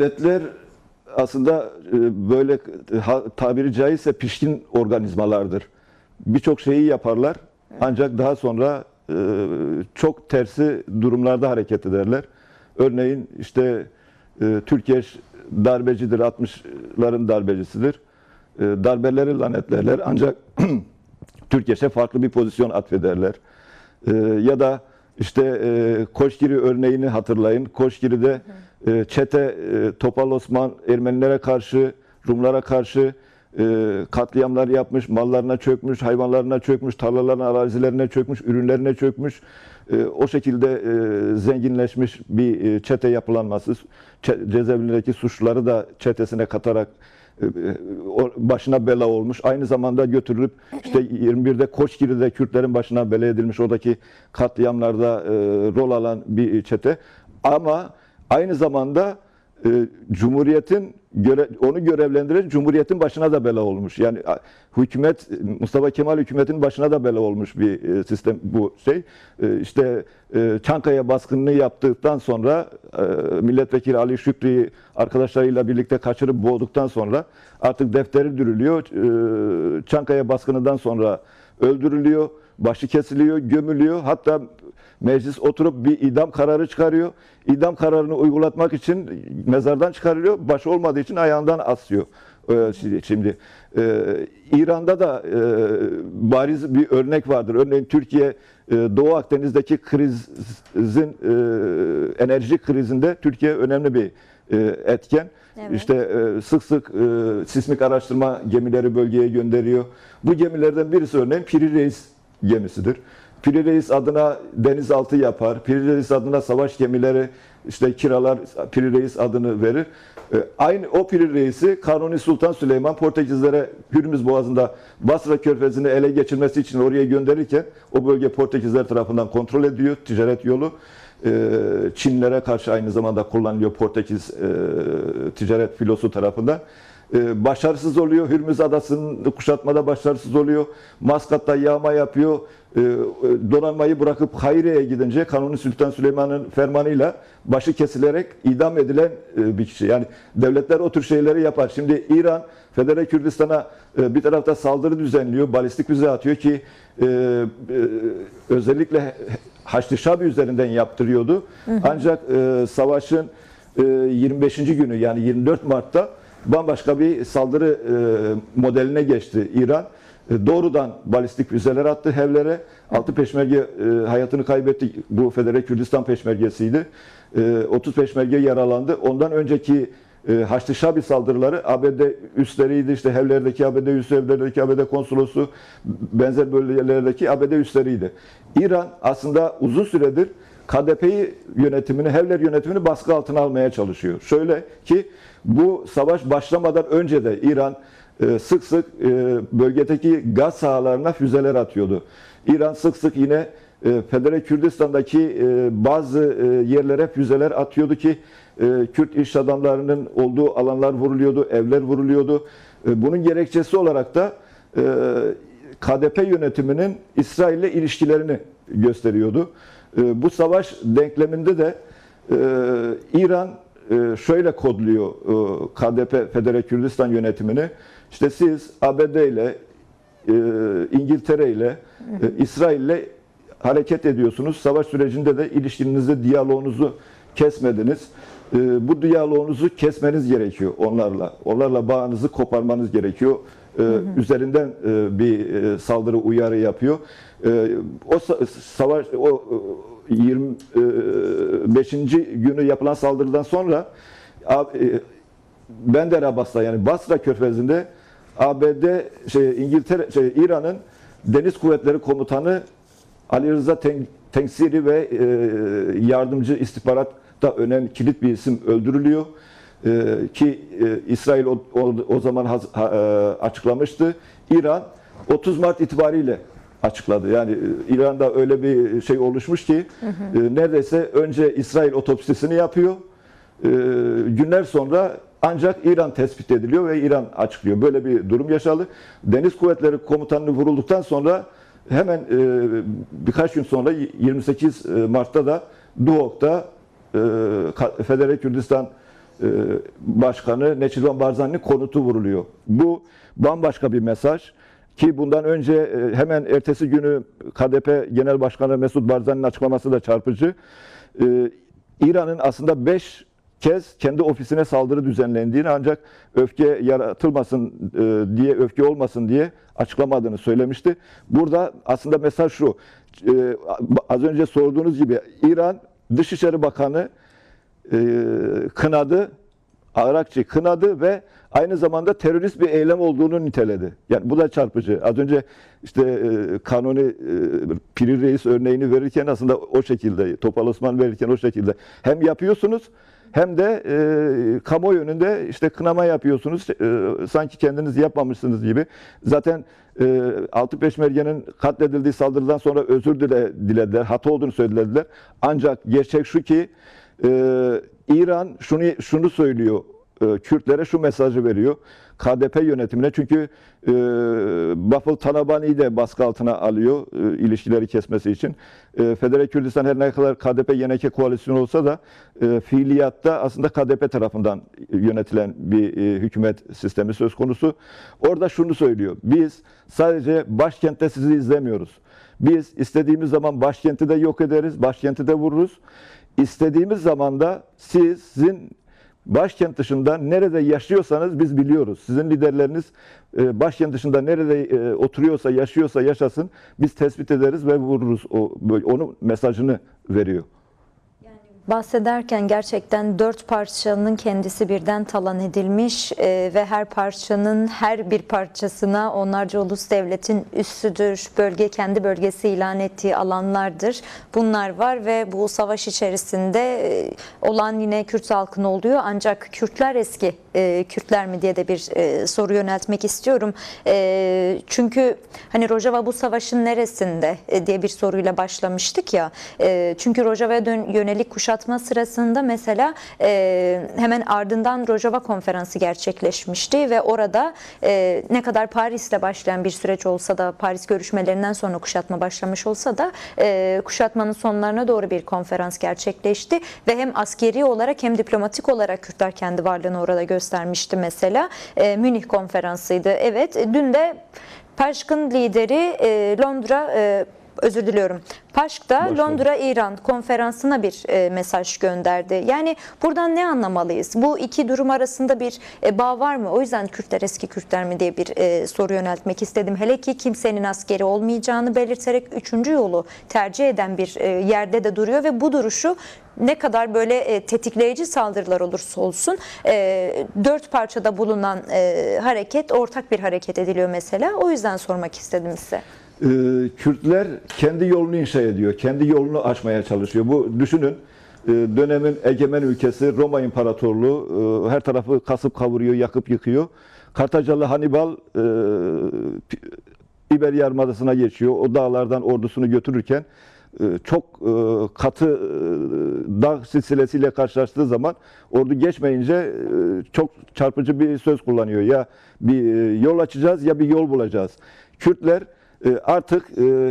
Devletler aslında böyle tabiri caizse pişkin organizmalardır. Birçok şeyi yaparlar ancak daha sonra çok tersi durumlarda hareket ederler. Örneğin işte Türkiye darbecidir, 60'ların darbecisidir. Darbeleri lanetlerler ancak Türkiye'ye farklı bir pozisyon atfederler. Ya da işte Koşgiri örneğini hatırlayın. Koşgiri'de çete Topal Osman Ermenilere karşı, Rumlara karşı katliamlar yapmış, mallarına çökmüş, hayvanlarına çökmüş, tarlalarına, arazilerine çökmüş, ürünlerine çökmüş. O şekilde zenginleşmiş bir çete yapılanması, cezaevindeki suçluları da çetesine katarak başına bela olmuş. Aynı zamanda götürülüp işte 21'de Koçgiri'de Kürtlerin başına bela edilmiş, oradaki katliamlarda rol alan bir çete. Ama aynı zamanda Cumhuriyet'in onu görevlendiren Cumhuriyet'in başına da bela olmuş. Yani hükümet, Mustafa Kemal hükümetinin başına da bela olmuş bir sistem bu şey. İşte Çankaya baskınını yaptıktan sonra milletvekili Ali Şükrü'yü arkadaşlarıyla birlikte kaçırıp boğduktan sonra artık defteri dürülüyor. Çankaya baskınından sonra öldürülüyor, başı kesiliyor, gömülüyor. Hatta meclis oturup bir idam kararı çıkarıyor. İdam kararını uygulatmak için mezardan çıkarılıyor. Başı olmadığı için ayağından asıyor. Şimdi İran'da da bariz bir örnek vardır. Örneğin Türkiye Doğu Akdeniz'deki krizin enerji krizinde Türkiye önemli bir etken. Evet. İşte sık sık sismik araştırma gemileri bölgeye gönderiyor. Bu gemilerden birisi örneğin Piri Reis gemisidir. Piri Reis adına denizaltı yapar. Piri Reis adına savaş gemileri işte kiralar, Piri Reis adını verir. Aynı o Piri Reis'i Kanuni Sultan Süleyman Portekizlere Hürmüz Boğazı'nda Basra Körfezi'ni ele geçirmesi için oraya gönderirken o bölge Portekizler tarafından kontrol ediyor, ticaret yolu. Çinlilere karşı aynı zamanda kullanılıyor Portekiz ticaret filosu tarafından. Başarısız oluyor. Hürmüz Adası'nı kuşatmada başarısız oluyor. Maskat'ta yağma yapıyor. Donanmayı bırakıp Hayriye'ye gidince Kanuni Sultan Süleyman'ın fermanıyla başı kesilerek idam edilen bir kişi. Yani devletler o tür şeyleri yapar. Şimdi İran, Federe Kürdistan'a bir tarafta saldırı düzenliyor. Balistik füze atıyor ki özellikle Haçlı Şabi üzerinden yaptırıyordu. Ancak savaşın 25. günü yani 24 Mart'ta bambaşka bir saldırı modeline geçti İran. Doğrudan balistik füzeler attı Hevler'e. 6 peşmerge hayatını kaybetti. Bu Federe Kürdistan peşmergesiydi. 30 peşmerge yaralandı. Ondan önceki Haçlı Şabi saldırıları ABD üsleriydi. İşte Hevler'deki ABD üssü, Hevler'deki ABD konsolosu, benzer bölgelerdeki ABD üsleriydi. İran aslında uzun süredir KDP yönetimini, Hevler yönetimini baskı altına almaya çalışıyor. Şöyle ki bu savaş başlamadan önce de İran sık sık bölgedeki gaz sahalarına füzeler atıyordu. İran sık sık yine Federe Kürdistan'daki bazı yerlere füzeler atıyordu ki Kürt iş adamlarının olduğu alanlar vuruluyordu, evler vuruluyordu. Bunun gerekçesi olarak da KDP yönetiminin İsrail'le ilişkilerini gösteriyordu. Bu savaş denkleminde de İran şöyle kodluyor KDP, Federe Kürdistan yönetimini. İşte siz ABD ile, İngiltere ile, İsrail ile hareket ediyorsunuz. Savaş sürecinde de ilişkinizde diyaloğunuzu kesmediniz. Bu diyaloğunuzu kesmeniz gerekiyor onlarla. Onlarla bağınızı koparmanız gerekiyor. Üzerinden bir saldırı uyarı yapıyor. O savaş, o 25. günü yapılan saldırıdan sonra Bender Abbas'ta yani Basra Körfezi'nde ABD, İngiltere, İran'ın Deniz Kuvvetleri Komutanı Ali Rıza Tengsiri ve yardımcı istihbaratta önemli kilit bir isim öldürülüyor. Ki İsrail o zaman açıklamıştı. İran 30 Mart itibariyle açıkladı. Yani İran'da öyle bir şey oluşmuş ki neredeyse önce İsrail otopsisini yapıyor. Günler sonra ancak İran tespit ediliyor ve İran açıklıyor. Böyle bir durum yaşadı. Deniz Kuvvetleri Komutanı vurulduktan sonra hemen birkaç gün sonra 28 Mart'ta da Duhok'ta Federe Kürdistan Başkanı Neçirvan Barzani'nin konutu vuruluyor. Bu bambaşka bir mesaj ki bundan önce hemen ertesi günü KDP Genel Başkanı Mesut Barzani'nin açıklaması da çarpıcı. İran'ın aslında 5 kez kendi ofisine saldırı düzenlendiğini ancak öfke yaratılmasın diye, öfke olmasın diye açıklamadığını söylemişti. Burada aslında mesaj şu, az önce sorduğunuz gibi İran Dışişleri Bakanı kınadı, Arakçı kınadı ve aynı zamanda terörist bir eylem olduğunu niteledi. Yani bu da çarpıcı. Az önce işte Kanuni Piri Reis örneğini verirken aslında o şekilde, Topal Osman verirken o şekilde hem yapıyorsunuz hem de kamuoyu önünde işte kınama yapıyorsunuz. Sanki kendiniz yapmamışsınız gibi. Zaten Altı Peşmerge'nin katledildiği saldırıdan sonra özür dilediler. Hata olduğunu söylediler. Ancak gerçek şu ki İran şunu söylüyor. Kürtlere şu mesajı veriyor. KDP yönetimine çünkü Bafıl Talabani'yi de baskı altına alıyor ilişkileri kesmesi için. Federe Kürdistan her ne kadar KDP-YNK koalisyonu olsa da fiiliyatta aslında KDP tarafından yönetilen bir hükümet sistemi söz konusu. Orada şunu söylüyor. Biz sadece başkentte sizi izlemiyoruz. Biz istediğimiz zaman başkenti de yok ederiz, başkenti de vururuz. İstediğimiz zaman da sizin başkent dışında nerede yaşıyorsanız biz biliyoruz. Sizin liderleriniz başkent dışında nerede oturuyorsa, yaşıyorsa yaşasın. Biz tespit ederiz ve vururuz. Onun mesajını veriyor. Bahsederken gerçekten 4 parçanın kendisi birden talan edilmiş ve her parçanın her bir parçasına onlarca ulus devletin üssüdür, bölge kendi bölgesi ilan ettiği alanlardır. Bunlar var ve bu savaş içerisinde olan yine Kürt halkın oluyor. Ancak Kürtler eski Kürtler mi diye de bir soru yöneltmek istiyorum. Çünkü hani Rojava bu savaşın neresinde diye bir soruyla başlamıştık ya. Çünkü Rojava'ya yönelik kuşatma sırasında mesela hemen ardından Rojava konferansı gerçekleşmişti ve orada ne kadar Paris'le başlayan bir süreç olsa da, Paris görüşmelerinden sonra kuşatma başlamış olsa da kuşatmanın sonlarına doğru bir konferans gerçekleşti ve hem askeri olarak hem diplomatik olarak Kürtler kendi varlığını orada göstermişti mesela. Münih konferansıydı. Evet, dün de Paşk'ın lideri özür diliyorum. Paşk'ta Londra-İran konferansına bir mesaj gönderdi. Yani buradan ne anlamalıyız? Bu iki durum arasında bir bağ var mı? O yüzden Kürtler eski Kürtler mi diye bir soru yöneltmek istedim. Hele ki kimsenin askeri olmayacağını belirterek üçüncü yolu tercih eden bir yerde de duruyor ve bu duruşu ne kadar böyle tetikleyici saldırılar olursa olsun 4 parçada bulunan hareket ortak bir hareket ediliyor mesela. O yüzden sormak istedim size. Kürtler kendi yolunu inşa ediyor, kendi yolunu açmaya çalışıyor. Bu düşünün, dönemin egemen ülkesi Roma İmparatorluğu her tarafı kasıp kavuruyor, yakıp yıkıyor. Kartacalı Hannibal İber Yarımadası'na geçiyor. O dağlardan ordusunu götürürken çok katı dağ silsilesiyle karşılaştığı zaman ordu geçmeyince çok çarpıcı bir söz kullanıyor. Ya bir yol açacağız ya bir yol bulacağız. Kürtler artık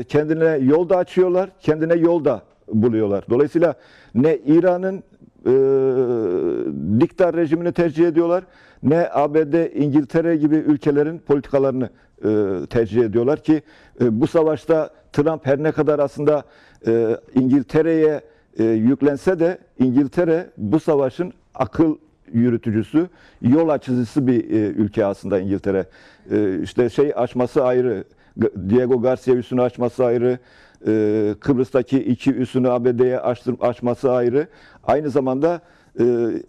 kendine yol da açıyorlar, kendine yol da buluyorlar. Dolayısıyla ne İran'ın diktat rejimini tercih ediyorlar, ne ABD, İngiltere gibi ülkelerin politikalarını tercih ediyorlar ki bu savaşta Trump her ne kadar aslında İngiltere'ye yüklense de İngiltere bu savaşın akıl yürütücüsü, yol açıcısı bir ülke aslında İngiltere. İşte açması ayrı, Diego Garcia üssünü açması ayrı, Kıbrıs'taki 2 üssünü ABD'ye açması ayrı. Aynı zamanda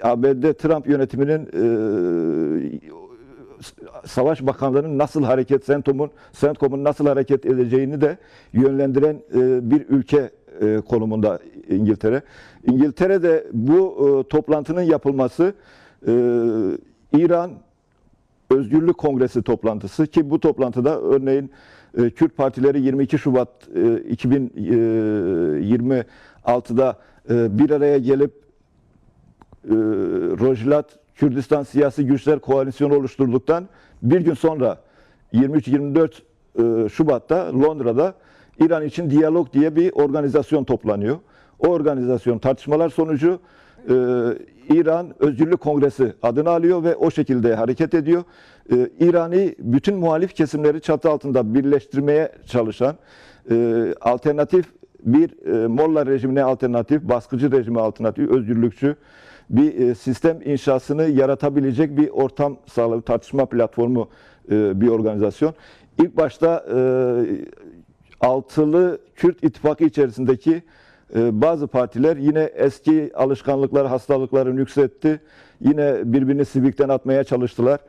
ABD Trump yönetiminin Savaş Bakanlığı'nın nasıl CENTCOM'un nasıl hareket edeceğini de yönlendiren bir ülke konumunda İngiltere. İngiltere'de bu toplantının yapılması İran Özgürlük Kongresi toplantısı ki bu toplantıda örneğin Kürt partileri 22 Şubat 2026'da bir araya gelip Rojlat Kürdistan Siyasi Güçler Koalisyonu oluşturduktan bir gün sonra 23-24 Şubat'ta Londra'da İran için Diyalog diye bir organizasyon toplanıyor. O organizasyon tartışmalar sonucu İran Özgürlük Kongresi adını alıyor ve o şekilde hareket ediyor. İran'ı bütün muhalif kesimleri çatı altında birleştirmeye çalışan alternatif bir Molla rejimine alternatif, baskıcı rejime alternatif, özgürlükçü bir sistem inşasını yaratabilecek bir ortam sağlayan tartışma platformu bir organizasyon. İlk başta Altılı Kürt İttifakı içerisindeki bazı partiler yine eski alışkanlıklar, hastalıkları nüksetti. Yine birbirini Sivik'ten atmaya çalıştılar.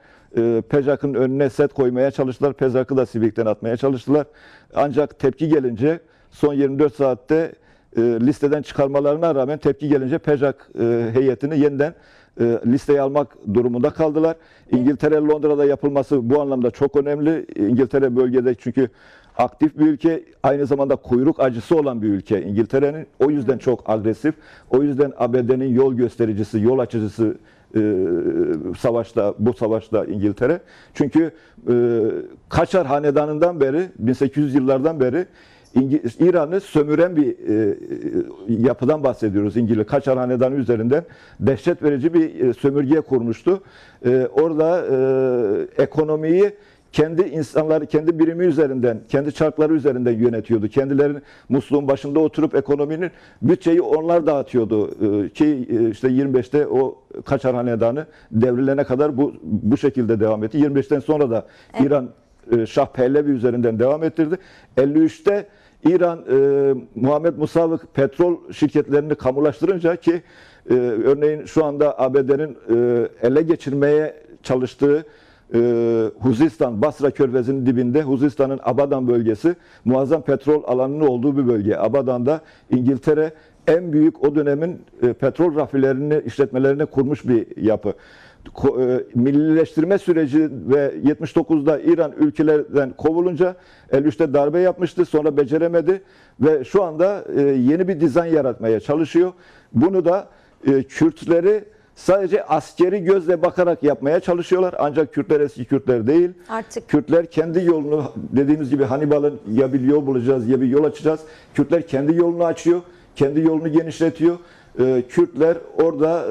PJAK'ın önüne set koymaya çalıştılar. PJAK'ı da Sivik'ten atmaya çalıştılar. Ancak tepki gelince son 24 saatte listeden çıkarmalarına rağmen tepki gelince PJAK heyetini yeniden listeye almak durumunda kaldılar. İngiltere, Londra'da yapılması bu anlamda çok önemli. İngiltere bölgede çünkü aktif bir ülke, aynı zamanda kuyruk acısı olan bir ülke İngiltere'nin. O yüzden çok agresif. O yüzden ABD'nin yol göstericisi, yol açıcısı bu savaşta İngiltere. Çünkü Kaçar Hanedanı'ndan beri, 1800 yıllardan beri İran'ı sömüren bir yapıdan bahsediyoruz. İngiliz Kaçar Hanedanı üzerinden dehşet verici bir sömürge kurmuştu. Orada ekonomiyi kendi insanları, kendi birimi üzerinden, kendi çarkları üzerinden yönetiyordu. Kendilerinin musluğun başında oturup ekonominin bütçeyi onlar dağıtıyordu. Ki işte 25'te o Kaçar Hanedanı devrilene kadar bu şekilde devam etti. 25'ten sonra da İran Şah Pehlevi üzerinden devam ettirdi. 53'te İran Muhammed Musavvık petrol şirketlerini kamulaştırınca ki örneğin şu anda ABD'nin ele geçirmeye çalıştığı Huzistan, Basra Körfezi'nin dibinde Huzistan'ın Abadan bölgesi muazzam petrol alanının olduğu bir bölge. Abadan'da İngiltere en büyük o dönemin petrol rafinerini, işletmelerini kurmuş bir yapı. Millileştirme süreci ve 79'da İran ülkelerden kovulunca 53'te darbe yapmıştı, sonra beceremedi ve şu anda yeni bir dizayn yaratmaya çalışıyor. Bunu da Kürtleri sadece askeri gözle bakarak yapmaya çalışıyorlar. Ancak Kürtler eski Kürtler değil. Artık Kürtler kendi yolunu, dediğimiz gibi Hannibal'ın ya bir yol bulacağız ya bir yol açacağız. Kürtler kendi yolunu açıyor, kendi yolunu genişletiyor. Kürtler orada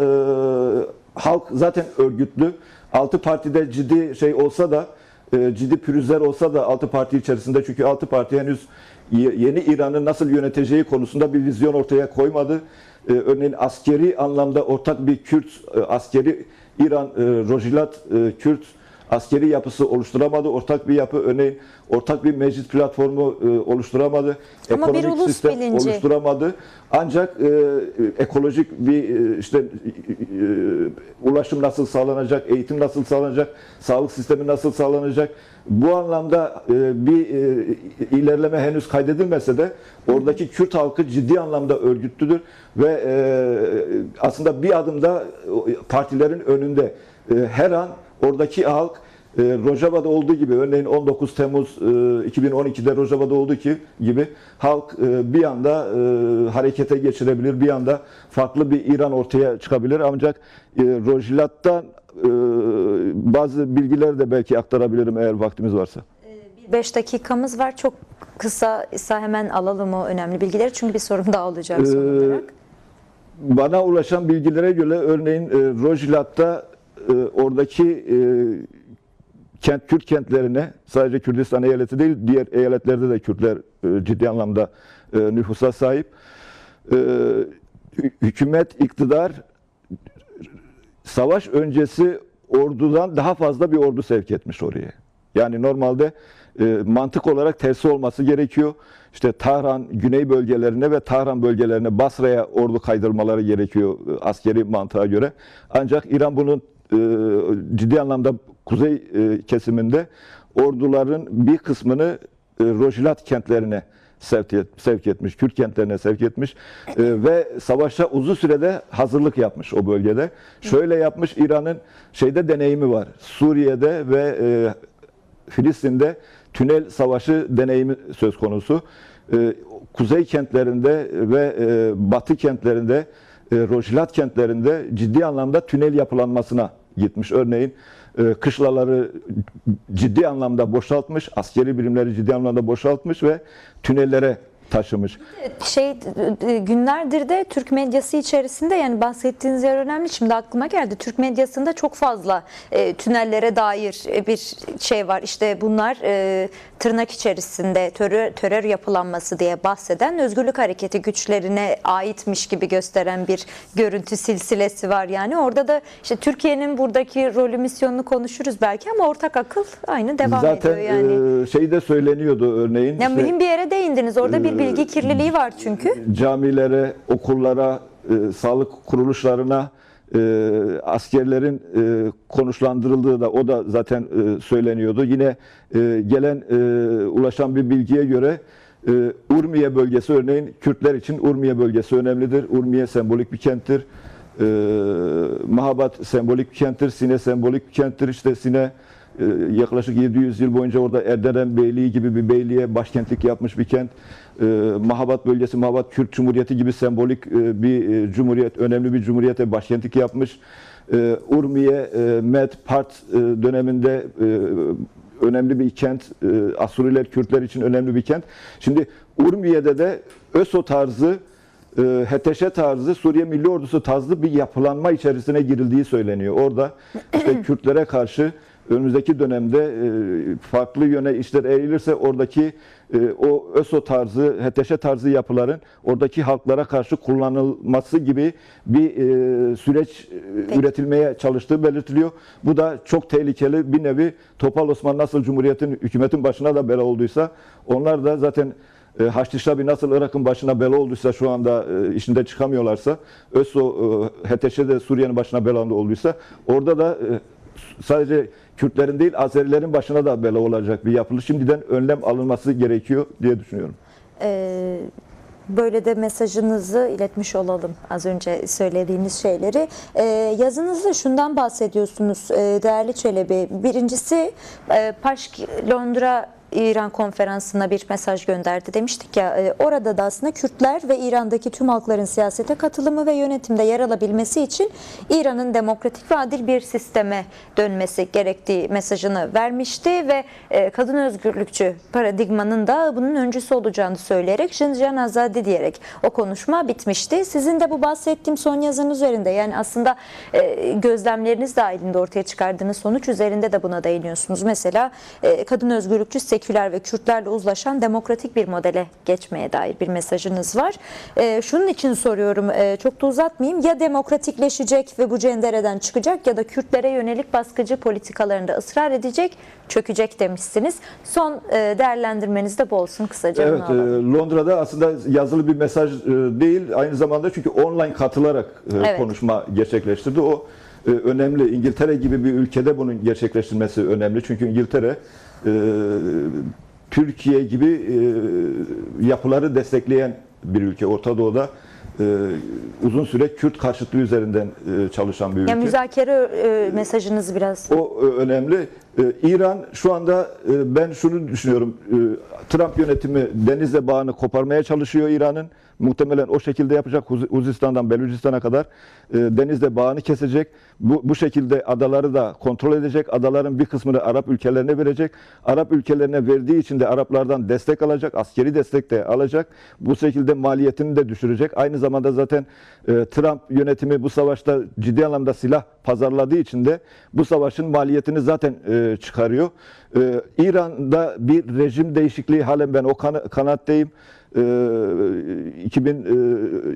halk zaten örgütlü. 6 partide ciddi şey olsa da, ciddi pürüzler olsa da 6 parti içerisinde, çünkü 6 parti henüz yeni İran'ı nasıl yöneteceği konusunda bir vizyon ortaya koymadı. Örneğin askeri anlamda ortak bir Kürt askeri İran Rojilat Kürt askeri yapısı oluşturamadı. Ortak bir yapı, örneğin ortak bir meclis platformu oluşturamadı. Ama Ekonomik bir ulus sistem bilinci oluşturamadı. Ancak ekolojik bir işte ulaşım nasıl sağlanacak, eğitim nasıl sağlanacak, sağlık sistemi nasıl sağlanacak? Bu anlamda bir ilerleme henüz kaydedilmese de oradaki Kürt halkı ciddi anlamda örgütlüdür ve aslında bir adım da partilerin önünde. Her an oradaki halk Rojava'da olduğu gibi, örneğin 19 Temmuz 2012'de Rojava'da olduğu gibi halk bir anda harekete geçirebilir, bir anda farklı bir İran ortaya çıkabilir. Ancak Rojilat'tan bazı bilgiler de belki aktarabilirim eğer vaktimiz varsa. 5 dakikamız var. Çok kısa hemen alalım o önemli bilgileri. Çünkü bir sorum daha olacak son olarak. Bana ulaşan bilgilere göre örneğin Rojilat'ta oradaki Kürt kentlerine, sadece Kürdistan eyaleti değil, diğer eyaletlerde de Kürtler ciddi anlamda nüfusa sahip. Hükümet, iktidar savaş öncesi ordudan daha fazla bir ordu sevk etmiş oraya. Yani normalde mantık olarak tersi olması gerekiyor. İşte Tahran güney bölgelerine ve Tahran bölgelerine, Basra'ya ordu kaydırmaları gerekiyor askeri mantığa göre. Ancak İran bunun ciddi anlamda kuzey kesiminde orduların bir kısmını Rojilat kentlerine sevk etmiş, Kürt kentlerine sevk etmiş ve savaşa uzun sürede hazırlık yapmış o bölgede. Şöyle yapmış, İran'ın deneyimi var. Suriye'de ve Filistin'de tünel savaşı deneyimi söz konusu. Kuzey kentlerinde ve batı kentlerinde, Rojilat kentlerinde ciddi anlamda tünel yapılanmasına gitmiş. Örneğin kışlaları ciddi anlamda boşaltmış, askeri birimleri ciddi anlamda boşaltmış ve tünellere taşımış. Günlerdir de Türk medyası içerisinde, yani bahsettiğiniz yer önemli. Şimdi aklıma geldi. Türk medyasında çok fazla tünellere dair bir şey var. İşte bunlar tırnak içerisinde terör yapılanması diye bahseden Özgürlük Hareketi güçlerine aitmiş gibi gösteren bir görüntü silsilesi var. Yani orada da işte Türkiye'nin buradaki rolü, misyonunu konuşuruz belki ama ortak akıl aynı devam Zaten ediyor yani. şey de söyleniyordu örneğin. Ya mühim bir yere değindiniz. Orada bir bilgi kirliliği var çünkü. Camilere, okullara, sağlık kuruluşlarına askerlerin konuşlandırıldığı da o da zaten söyleniyordu. Yine ulaşan bir bilgiye göre Urmiye bölgesi, örneğin Kürtler için Urmiye bölgesi önemlidir. Urmiye sembolik bir kenttir. Mahabat sembolik bir kenttir. Sine sembolik bir kenttir. İşte Sine yaklaşık 700 yıl boyunca orada Erderen Beyliği gibi bir beyliğe başkentlik yapmış bir kent. Mahabat bölgesi, Mahabat Kürt Cumhuriyeti gibi sembolik bir cumhuriyet, önemli bir cumhuriyete başkentlik yapmış. Urmiye, Med, Part döneminde önemli bir kent. Asuriler, Kürtler için önemli bir kent. Şimdi Urmiye'de de ÖSO tarzı, HTŞ tarzı, Suriye Milli Ordusu tarzı bir yapılanma içerisine girildiği söyleniyor. Orada işte Kürtlere karşı önümüzdeki dönemde farklı yöne işler eğilirse oradaki o ÖSO tarzı, HTŞ tarzı yapıların oradaki halklara karşı kullanılması gibi bir süreç üretilmeye çalıştığı belirtiliyor. Bu da çok tehlikeli, bir nevi Topal Osman nasıl Cumhuriyet'in, hükümetin başına da bela olduysa, onlar da zaten Haçlı Şabi nasıl Irak'ın başına bela olduysa, şu anda işinde çıkamıyorlarsa, ÖSO, HTŞ de Suriye'nin başına bela olduysa, orada da sadece Kürtlerin değil, Azerilerin başına da bela olacak bir yapılış. Şimdiden önlem alınması gerekiyor diye düşünüyorum. Böyle de mesajınızı iletmiş olalım, az önce söylediğiniz şeyleri. Yazınızda şundan bahsediyorsunuz değerli Çelebi. Birincisi Paşk Londra İran konferansına bir mesaj gönderdi. Demiştik ya, orada da aslında Kürtler ve İran'daki tüm halkların siyasete katılımı ve yönetimde yer alabilmesi için İran'ın demokratik ve adil bir sisteme dönmesi gerektiği mesajını vermişti ve kadın özgürlükçü paradigmanın da bunun öncüsü olacağını söyleyerek Şincan Azadi diyerek o konuşma bitmişti. Sizin de bu bahsettiğim son yazın üzerinde, yani aslında gözlemleriniz dahilinde ortaya çıkardığınız sonuç üzerinde de buna değiniyorsunuz. Mesela kadın özgürlükçü, seküler ve Kürtlerle uzlaşan demokratik bir modele geçmeye dair bir mesajınız var. Şunun için soruyorum, çok da uzatmayayım. Ya demokratikleşecek ve bu cendereden çıkacak ya da Kürtlere yönelik baskıcı politikalarında ısrar edecek, çökecek demişsiniz. Son değerlendirmenizde bu olsun, kısaca. Evet, Londra'da aslında yazılı bir mesaj değil, aynı zamanda çünkü online katılarak konuşma gerçekleştirdi. O önemli. İngiltere gibi bir ülkede bunun gerçekleştirilmesi önemli. Çünkü İngiltere Türkiye gibi yapıları destekleyen bir ülke. Orta Doğu'da uzun süre Kürt karşıtlığı üzerinden çalışan bir ülke. Ya müzakere mesajınız biraz. O önemli. İran şu anda ben şunu düşünüyorum. Trump yönetimi denizle bağını koparmaya çalışıyor İran'ın. Muhtemelen o şekilde yapacak. Huzistan'dan Belucistan'a kadar denizle bağını kesecek. Bu şekilde adaları da kontrol edecek. Adaların bir kısmını Arap ülkelerine verecek. Arap ülkelerine verdiği için de Araplardan destek alacak. Askeri destek de alacak. Bu şekilde maliyetini de düşürecek. Aynı zamanda zaten Trump yönetimi bu savaşta ciddi anlamda silah pazarladığı için de bu savaşın maliyetini zaten çıkarıyor. İran'da bir rejim değişikliği, halen ben o kanaatteyim. 2000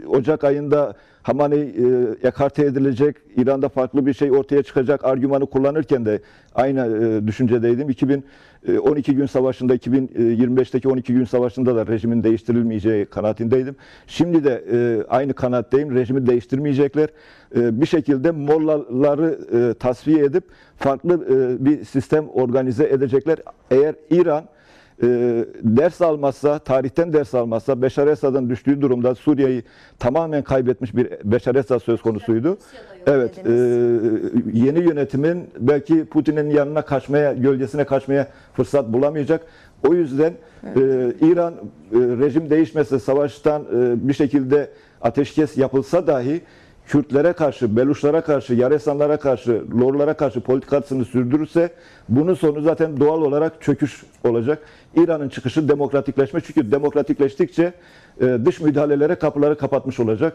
Ocak ayında Hamaney ekarte edilecek, İran'da farklı bir şey ortaya çıkacak argümanı kullanırken de aynı düşüncedeydim. 2012 gün savaşında, 2025'teki 12 gün savaşında da rejimin değiştirilmeyeceği kanaatindeydim. Şimdi de aynı kanaatteyim. Rejimi değiştirmeyecekler. Bir şekilde Mollaları tasfiye edip farklı bir sistem organize edecekler. Eğer İran ders almazsa, tarihten ders almazsa, Beşar Esad'ın düştüğü durumda Suriye'yi tamamen kaybetmiş bir Beşar Esad söz konusuydu. Evet, yeni yönetimin belki Putin'in yanına kaçmaya, gölgesine kaçmaya fırsat bulamayacak. O yüzden İran rejim değişmese, savaştan bir şekilde ateşkes yapılsa dahi Kürtlere karşı, Beluşlara karşı, Yaresanlara karşı, Lorlara karşı politikasını sürdürürse bunun sonu zaten doğal olarak çöküş olacak. İran'ın çıkışı demokratikleşme. Çünkü demokratikleştikçe dış müdahalelere kapıları kapatmış olacak.